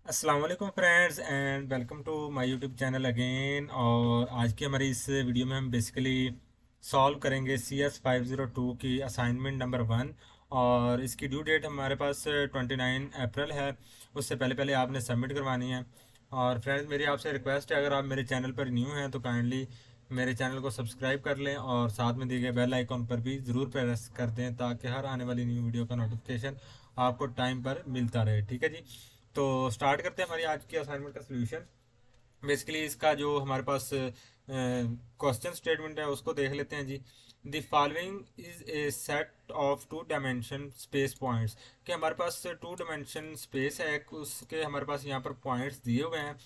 अस्सलाम वालेकुम friends and welcome to my YouTube channel again. और आज की हमारी इस वीडियो में हम बेसिकली सॉल्व करेंगे CS 502 की असाइनमेंट नंबर 1। और इसकी ड्यू डेट हमारे पास 29 अप्रैल है। उससे पहले पहले आपने सबमिट करवानी है। और फ्रेंड्स, मेरी आपसे रिक्वेस्ट है, अगर आप मेरे चैनल पर न्यू हैं तो काइंडली मेरे चैनल को सब्सक्राइब कर लें और साथ में दिए गए बेल आइकॉन पर भी ज़रूर प्रेस कर दें ताकि हर आने वाली न्यू वीडियो का नोटिफिकेशन आपको टाइम पर मिलता रहे। ठीक है जी। तो स्टार्ट करते हैं हमारी आज की असाइनमेंट का सोल्यूशन। बेसिकली इसका जो हमारे पास क्वेश्चन स्टेटमेंट है उसको देख लेते हैं जी। The following is a set of two dimension space points. कि हमारे पास टू डायमेंशन स्पेस है, उसके हमारे पास यहाँ पर पॉइंट्स दिए हुए हैं।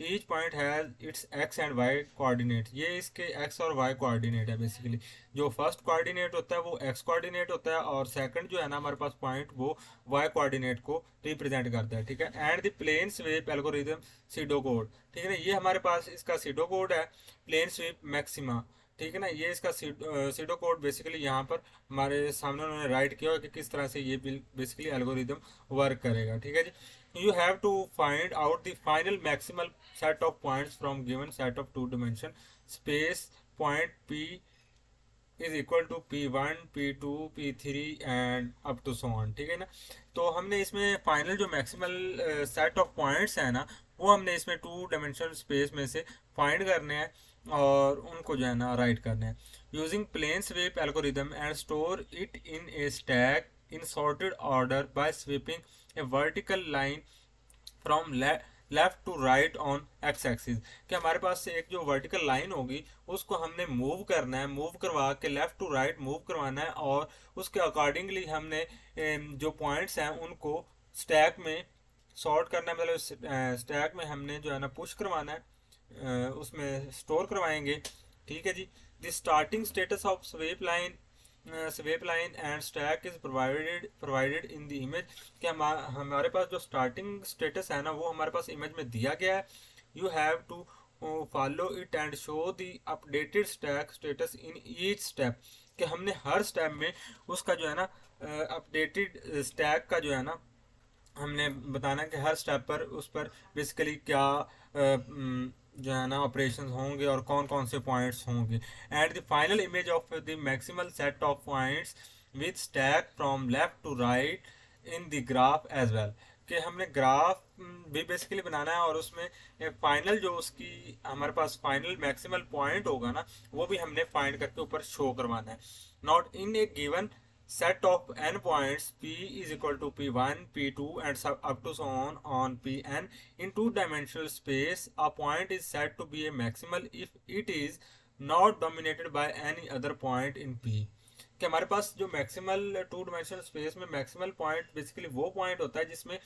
Each point has its x and y coordinate. ये इसके एक्स और वाई कोऑर्डिनेट है। बेसिकली जो फर्स्ट कोऑर्डिनेट होता है वो एक्स कोऑर्डिनेट होता है और सेकंड जो है ना हमारे पास पॉइंट वो वाई कोऑर्डिनेट को रिप्रेजेंट करता है। ठीक है। And the plane sweep algorithm pseudo code. ठीक है ना, ये हमारे पास इसका सीडो कोड है, प्लेन स्वीप मैक्सिमा। ठीक है ना, ये इसका सीडो कोड बेसिकली यहाँ पर हमारे सामने उन्होंने राइट किया कि किस तरह से ये बेसिकली एल्गोरिदम वर्क करेगा। ठीक है जी। You have to find out the final maximal set of points from given set of two dimension space. Point P is equal to P1 P2 P3 and up to so on. ठीक है ना। तो हमने इसमें final जो maximal set of points है ना वो हमने इसमें टू डायमेंशनल स्पेस में से फाइंड करने हैं और उनको जो है ना राइट करने हैं using plane sweep algorithm and store it in a stack in sorted order by sweeping a vertical line from left to right on x axis. कि हमारे पास से एक जो वर्टिकल लाइन होगी उसको हमने मूव करना है, मूव करवा के लेफ्ट टू राइट मूव करवाना है और उसके अकॉर्डिंगली हमने जो पॉइंट्स हैं उनको स्टैक में सॉर्ट करना है। मतलब स्टैक में हमने जो है ना पुश करवाना है, उसमें स्टोर करवाएंगे। ठीक है जी। The starting status of sweep line and stack is provided in the image. कि हमारे पास जो स्टार्टिंग स्टेटस है ना वो हमारे पास इमेज में दिया गया है। You have to follow it and show the updated stack status in each step. कि हमने हर स्टेप में उसका जो है ना अपडेटेड स्टैक का जो है ना हमने बताना कि हर स्टेप पर उस पर बेसिकली क्या जो है ना ऑपरेशंस होंगे और कौन कौन से पॉइंट्स होंगे। And the final image of the maximal set of points with stack from left to right in the graph as well. कि हमने ग्राफ भी बेसिकली बनाना है और उसमें फाइनल जो उसकी हमारे पास फाइनल मैक्सिमल पॉइंट होगा ना वो भी हमने फाइंड करके ऊपर शो करवाना है। Not in A given set of n points p is equal to P1 P2 and up to so on Pn in two-dimensional space. A point is said to be a maximal if it is not dominated by any other point in P। कि हमारे पास जो maximal two dimensional space में maximal point basically वो point होता है जिसमें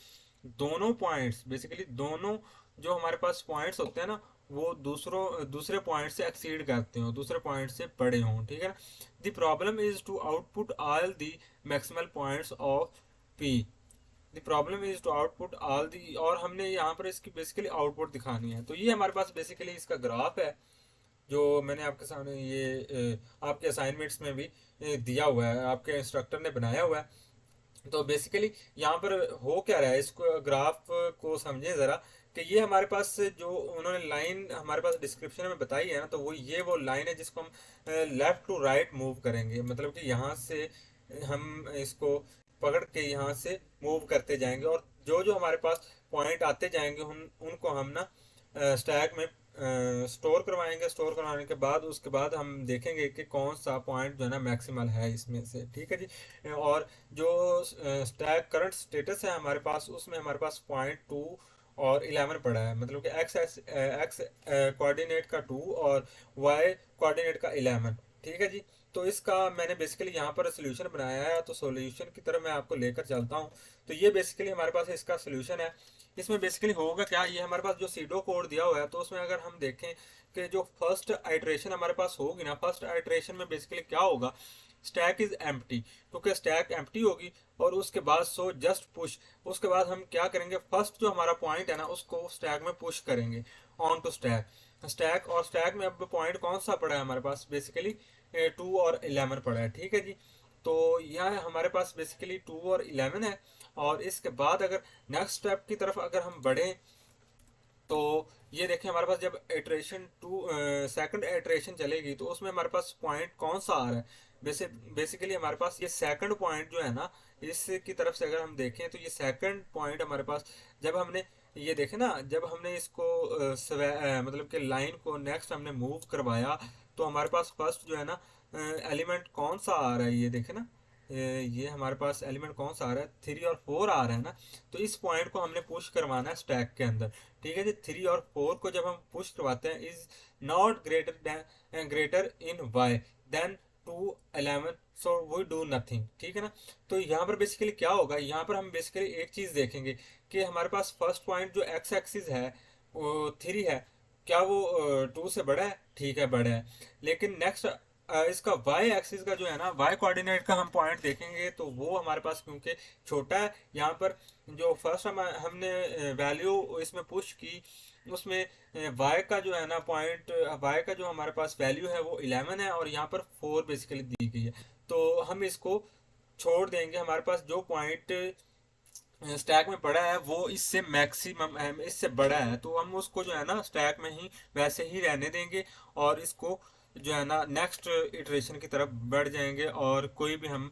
दोनों points basically दोनों जो हमारे पास पॉइंट्स होते हैं ना वो दूसरे पॉइंट से एक्सीड करते हो, दूसरे पॉइंट से बड़े हों। ठीक है ना। The problem is to output all the maximal points of P. The problem is to output all the, और हमने यहाँ पर इसकी बेसिकली आउटपुट दिखानी है। तो ये हमारे पास बेसिकली इसका ग्राफ है जो मैंने आपके सामने ये आपके असाइनमेंट्स में भी दिया हुआ है, आपके इंस्ट्रक्टर ने बनाया हुआ है। तो बेसिकली यहाँ पर हो क्या रहा है, इसको ग्राफ को समझें ज़रा। कि ये हमारे पास जो उन्होंने लाइन हमारे पास डिस्क्रिप्शन में बताई है ना तो वो लाइन है जिसको हम लेफ़्ट टू राइट मूव करेंगे। मतलब कि यहाँ से हम इसको पकड़ के यहाँ से मूव करते जाएंगे और जो जो हमारे पास पॉइंट आते जाएंगे उनको हम ना स्टैक में स्टोर करवाएंगे। स्टोर करवाने के बाद उसके बाद हम देखेंगे कि कौन सा पॉइंट जो है ना मैक्सिमल है इसमें से। ठीक है जी। और जो स्टैक करंट स्टेटस है हमारे पास उसमें हमारे पास पॉइंट 2 और 11 पड़ा है। मतलब कि एक्स कोऑर्डिनेट का 2 और वाई कोऑर्डिनेट का 11। ठीक है जी। तो इसका मैंने बेसिकली यहाँ पर सोल्यूशन बनाया है, तो सोल्यूशन की तरफ मैं आपको लेकर चलता हूँ। तो ये बेसिकली हमारे पास इसका सोल्यूशन है। इसमें बेसिकली होगा क्या, ये हमारे पास जो सीडो कोड दिया हुआ है तो उसमें अगर हम देखें कि जो फर्स्ट आइट्रेशन हमारे पास होगी ना, फर्स्ट आइट्रेशन में बेसिकली क्या होगा, स्टैक इज एम्प्टी। क्योंकि स्टैक एम्प्टी होगी और उसके बाद सो जस्ट पुश, उसके बाद हम क्या करेंगे, फर्स्ट जो हमारा पॉइंट है ना उसको स्टैक में पुश करेंगे ऑन टू स्टैक। और स्टैक में अब पॉइंट कौन सा पड़ा है हमारे पास, बेसिकली 2 और 11 पड़ा है। ठीक है जी। तो यह हमारे पास बेसिकली 2 और 11 है। और इसके बाद अगर नेक्स्ट स्टेप की तरफ अगर हम बढ़ें तो ये देखें हमारे पास जब इटरेशन टू सेकंड इटरेशन चलेगी तो उसमें हमारे पास पॉइंट कौन सा आ रहा है। बेसिकली हमारे पास ये सेकंड पॉइंट जो है ना, इसकी तरफ से अगर हम देखें तो ये सेकंड पॉइंट हमारे पास जब हमने ये देखे ना, जब हमने इसको मतलब कि लाइन को नेक्स्ट हमने मूव करवाया तो हमारे पास फर्स्ट जो है ना एलिमेंट कौन सा आ रहा है, ये देखे ना, ये हमारे पास एलिमेंट कौन सा आ रहा है, 3 और 4 आ रहा है ना। तो इस पॉइंट को हमने पुश करवाना है स्टैक के अंदर। ठीक है जी, 3 और 4 को जब हम पुश करवाते हैं, is not greater in y than 2 11, so we do nothing. ठीक है ना। तो यहाँ पर बेसिकली क्या होगा, यहाँ पर हम बेसिकली एक चीज देखेंगे कि हमारे पास फर्स्ट पॉइंट जो एक्स एक्सिस है वो 3 है, क्या वो 2 से बड़ा है? ठीक है, बड़ा है। लेकिन नेक्स्ट इसका वाई एक्सिस का जो है ना, वाई कोऑर्डिनेट का हम पॉइंट देखेंगे तो वो हमारे पास क्योंकि छोटा है, यहाँ पर जो फर्स्ट हमने वैल्यू इसमें पुश की उसमें वाई का जो है ना पॉइंट, वाई का जो हमारे पास वैल्यू है वो 11 है और यहाँ पर 4 बेसिकली दी गई है। तो हम इसको छोड़ देंगे, हमारे पास जो पॉइंट स्टैक में पड़ा है वो इससे मैक्सिमम है, इससे बड़ा है, तो हम उसको जो है ना स्टैक में ही वैसे ही रहने देंगे और इसको जो है ना नेक्स्ट इटरेशन की तरफ बढ़ जाएंगे और कोई भी हम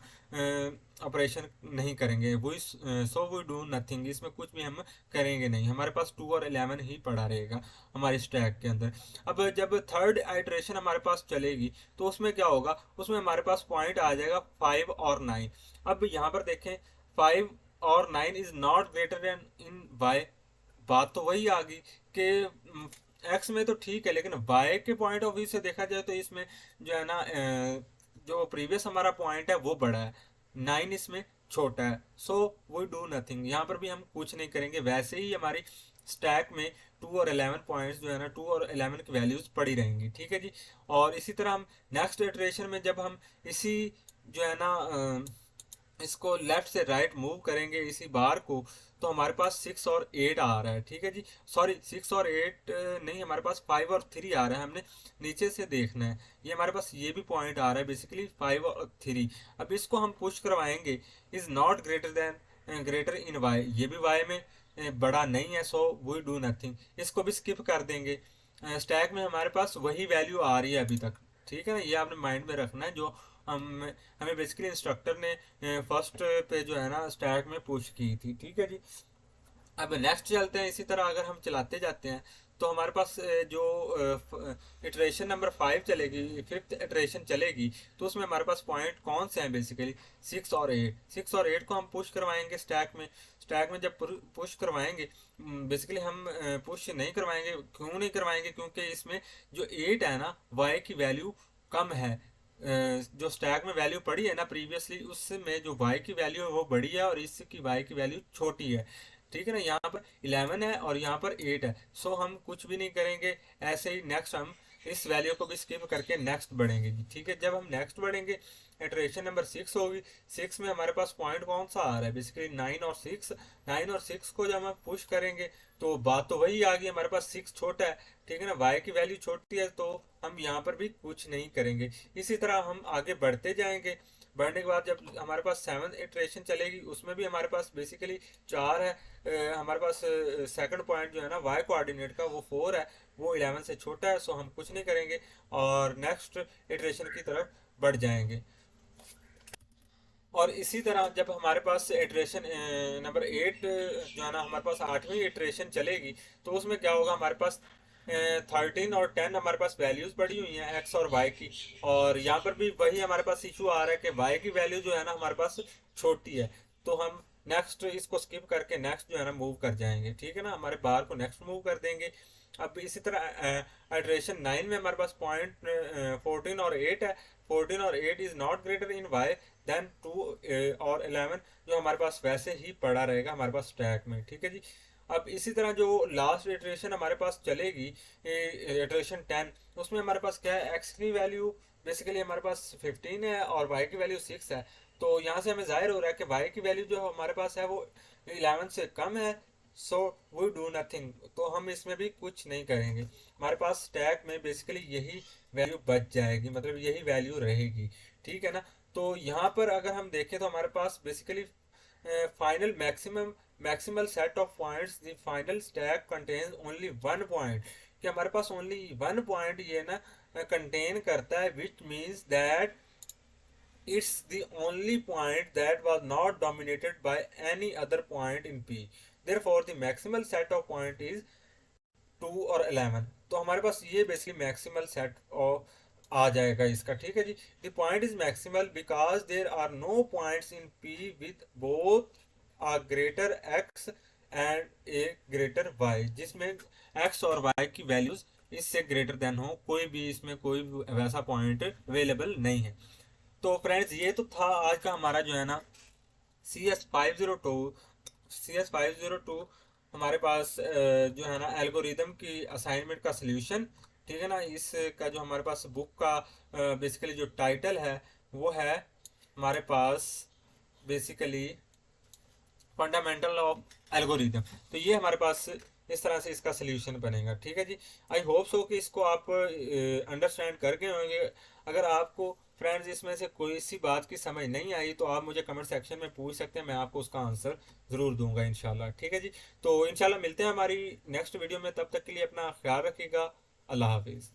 ऑपरेशन नहीं करेंगे। वो सो वी डू नथिंग, इसमें कुछ भी हम करेंगे नहीं, हमारे पास 2 और 11 ही पड़ा रहेगा हमारे स्टैक के अंदर। अब जब थर्ड आइट्रेशन हमारे पास चलेगी तो उसमें क्या होगा, उसमें हमारे पास पॉइंट आ जाएगा 5 और 9। अब यहाँ पर देखें 5 और 9 is not greater than in y. बात तो वही आ गई कि एक्स में तो ठीक है, लेकिन वाई के पॉइंट ऑफ व्यू से देखा जाए तो इसमें जो है ना जो प्रीवियस हमारा पॉइंट है वो बड़ा है, 9 इसमें छोटा है। सो वी डू नथिंग, यहाँ पर भी हम कुछ नहीं करेंगे, वैसे ही हमारी स्टैक में 2 और 11 पॉइंट्स जो है ना 2 और 11 की वैल्यूज पड़ी रहेंगी। ठीक है जी। और इसी तरह हम नेक्स्ट इटरेशन में जब हम इसी जो है ना इसको लेफ्ट से राइट मूव करेंगे इसी बार को, तो हमारे पास 6 और 8 आ रहा है। ठीक है जी, सॉरी 6 और 8 नहीं, हमारे पास 5 और 3 आ रहा है, हमने नीचे से देखना है। ये हमारे पास ये भी पॉइंट आ रहा है बेसिकली 5 और 3। अब इसको हम पुश करवाएंगे, is not greater than greater in y, ये भी वाई में बड़ा नहीं है, सो वी डू नथिंग, इसको भी स्किप कर देंगे। स्टैक में हमारे पास वही वैल्यू आ रही है अभी तक। ठीक है ना, ये आपने माइंड में रखना है जो हम हमें बेसिकली इंस्ट्रक्टर ने फर्स्ट पे जो है ना स्टैक में पुश की थी। ठीक है जी। अब नेक्स्ट चलते हैं, इसी तरह अगर हम चलाते जाते हैं तो हमारे पास जो इटरेशन नंबर 5 चलेगी, फिफ्थ इटरेशन चलेगी, तो उसमें हमारे पास पॉइंट कौन से हैं बेसिकली 6 और 8। 6 और 8 को हम पुश करवाएंगे स्टैक में। स्टैक में जब पुश करवाएंगे, बेसिकली हम पुश नहीं करवाएंगे, क्यों नहीं करवाएंगे, क्योंकि इसमें जो 8 है ना वाई की वैल्यू कम है। जो स्टैक में वैल्यू पड़ी है ना प्रीवियसली, उसमें जो वाई की वैल्यू है वो बड़ी है और इसकी वाई की वैल्यू छोटी है। ठीक है ना, यहाँ पर 11 है और यहाँ पर 8 है, सो हम कुछ भी नहीं करेंगे, ऐसे ही नेक्स्ट हम इस वैल्यू को भी स्किप करके नेक्स्ट बढ़ेंगे जी। ठीक है, जब हम नेक्स्ट बढ़ेंगे इटरेशन नंबर 6 होगी। 6 में हमारे पास पॉइंट कौन सा आ रहा है बेसिकली 9 और 6। 9 और 6 को जब हम पुश करेंगे तो बात तो वही आ गई, हमारे पास 6 छोटा है। ठीक है ना, वाई की वैल्यू छोटी है तो हम यहाँ पर भी कुछ नहीं करेंगे। इसी तरह हम आगे बढ़ते जाएंगे। बढ़ने के बाद जब हमारे पास 7th इटरेशन चलेगी उसमें भी हमारे पास बेसिकली 4 है। हमारे पास सेकंड पॉइंट जो है ना वाई कोऑर्डिनेट का वो 4 है, वो 11 से छोटा है, सो हम कुछ नहीं करेंगे और नेक्स्ट इटरेशन की तरफ बढ़ जाएंगे। और इसी तरह जब हमारे पास इटरेशन नंबर 8 जो है ना हमारे पास 8वीं इटरेशन चलेगी तो उसमें क्या होगा, हमारे पास 13 और 10 हमारे पास वैल्यूज पड़ी हुई हैं एक्स और वाई की, और यहाँ पर भी वही हमारे पास इशू आ रहा है कि वाई की वैल्यू जो है ना हमारे पास छोटी है, तो हम नेक्स्ट इसको स्किप करके नेक्स्ट जो है ना मूव कर जाएंगे। ठीक है ना, हमारे बार को नेक्स्ट मूव कर देंगे। अब इसी तरह इटरेशन 9 में हमारे पास पॉइंट 14 और 8 है। 14 और 8 is not greater in y than 2 और 11, जो हमारे पास वैसे ही पड़ा रहेगा हमारे पास स्टैक में। ठीक है जी। अब इसी तरह जो लास्ट इटरेशन हमारे पास चलेगी इटरेशन 10, उसमें हमारे पास क्या है, एक्स की वैल्यू बेसिकली हमारे पास 15 है और वाई की वैल्यू 6 है। तो यहाँ से हमें जाहिर हो रहा है कि वाई की वैल्यू जो हमारे पास है वो 11 से कम है, सो वी डू नथिंग, तो हम इसमें भी कुछ नहीं करेंगे। हमारे पास स्टैक में बेसिकली यही वैल्यू बच जाएगी, मतलब यही वैल्यू रहेगी। ठीक है ना, तो यहाँ पर अगर हम देखें तो हमारे पास basically final maximal set of points the final stack contains only one point, कि हमारे पास ओनली वन पॉइंट ये ना कंटेन करता है, which means that it's the only point that was not dominated by any other point in P. Therefore, the maximal set of point is 2 और 11। तो हमारे पास ये बेसिकली मैक्सिमल सेट ऑफ आ जाएगा इसका, ठीक है जी। The point is maximal because there are no points in P with both a greater x and a greater y, जिसमें x और y की वैल्यूज इससे ग्रेटर देन हो, कोई भी इसमें कोई भी वैसा पॉइंट अवेलेबल नहीं है। तो फ्रेंड्स ये तो था आज का हमारा जो है ना CS502 हमारे पास जो है ना एल्गोरिदम की असाइनमेंट का सल्यूशन, ठीक है ना। इसका जो हमारे पास बुक का बेसिकली जो टाइटल है वो है हमारे पास बेसिकली फंडामेंटल ऑफ एल्गोरिदम। तो ये हमारे पास इस तरह से इसका सल्यूशन बनेगा, ठीक है जी। आई होप सो कि इसको आप अंडरस्टैंड कर गए होंगे। अगर आपको फ्रेंड्स इसमें से कोई सी बात की समझ नहीं आई तो आप मुझे कमेंट सेक्शन में पूछ सकते हैं, मैं आपको उसका आंसर ज़रूर दूंगा इंशाल्लाह, ठीक है जी। तो इंशाल्लाह मिलते हैं हमारी नेक्स्ट वीडियो में, तब तक के लिए अपना ख्याल रखिएगा। अल्लाह हाफिज़।